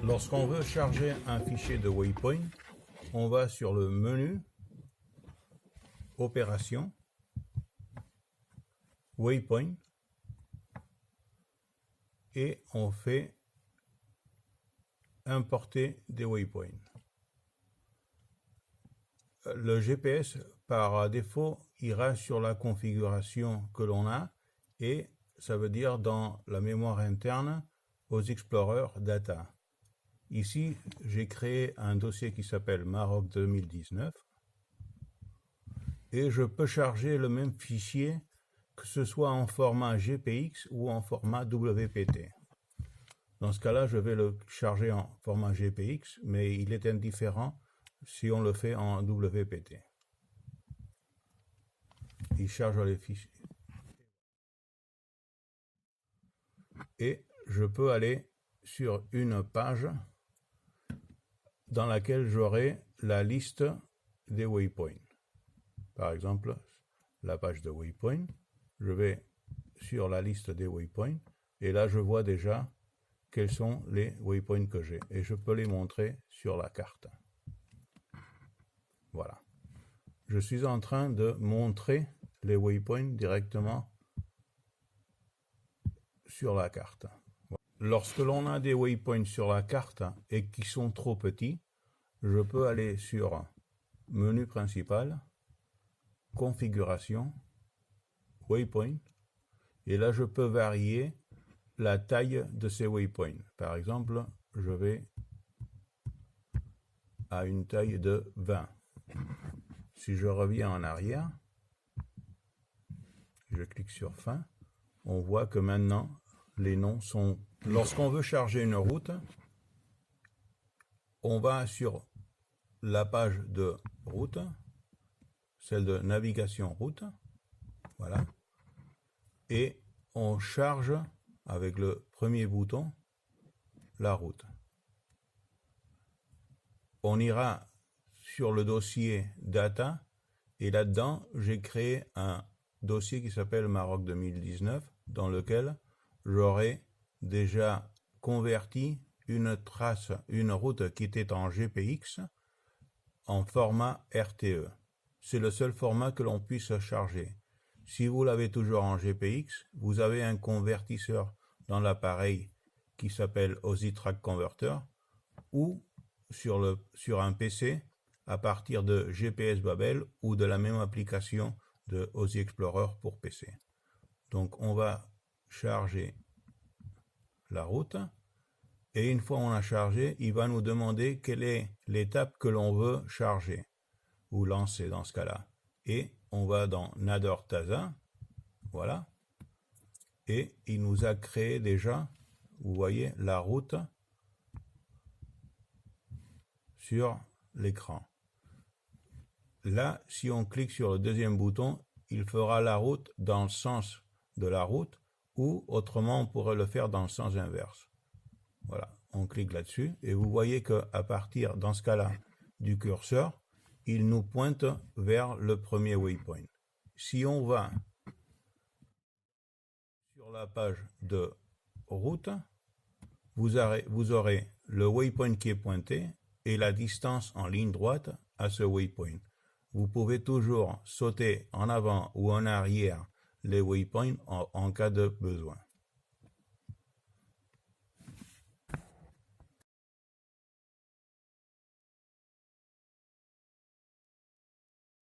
Lorsqu'on veut charger un fichier de waypoint, on va sur le menu Opération, Waypoint, et on fait Importer des waypoints. Le GPS, par défaut, ira sur la configuration que l'on a, et ça veut dire dans la mémoire interne aux Explorer Data. Ici, j'ai créé un dossier qui s'appelle Maroc 2019 et je peux charger le même fichier que ce soit en format GPX ou en format WPT. Dans ce cas-là, je vais le charger en format GPX, mais il est indifférent si on le fait en WPT. Il charge les fichiers. Et je peux aller sur une page dans laquelle j'aurai la liste des waypoints. Par exemple, la page de waypoint, je vais sur la liste des waypoints et là je vois déjà quels sont les waypoints que j'ai et je peux les montrer sur la carte. Voilà. Je suis en train de montrer les waypoints directement sur la carte. Lorsque l'on a des waypoints sur la carte et qui sont trop petits, je peux aller sur Menu principal, Configuration, Waypoint, et là je peux varier la taille de ces waypoints. Par exemple, je vais à une taille de 20. Si je reviens en arrière, je clique sur Fin, on voit que maintenant les noms sont... Lorsqu'on veut charger une route, on va sur la page de route, celle de navigation route, voilà, et on charge avec le premier bouton la route. On ira sur le dossier Data et là-dedans, j'ai créé un dossier qui s'appelle Maroc 2019 dans lequel j'aurai déjà converti une trace, une route qui était en GPX en format RTE. C'est le seul format que l'on puisse charger. Si vous l'avez toujours en GPX, vous avez un convertisseur dans l'appareil qui s'appelle OSI Track Converter ou sur un PC à partir de GPS Babel ou de la même application de OSI Explorer pour PC. Donc on va charger la route et une fois on a chargé, il va nous demander quelle est l'étape que l'on veut charger ou lancer dans ce cas-là. Et on va dans Nader Taza, voilà, et il nous a créé déjà, vous voyez, la route sur l'écran. Là, si on clique sur le deuxième bouton, il fera la route dans le sens de la route, ou autrement on pourrait le faire dans le sens inverse. Voilà, on clique là-dessus et vous voyez qu'à partir, dans ce cas-là, du curseur, il nous pointe vers le premier waypoint. Si on va sur la page de route, vous aurez le waypoint qui est pointé et la distance en ligne droite à ce waypoint. Vous pouvez toujours sauter en avant ou en arrière les waypoints en cas de besoin.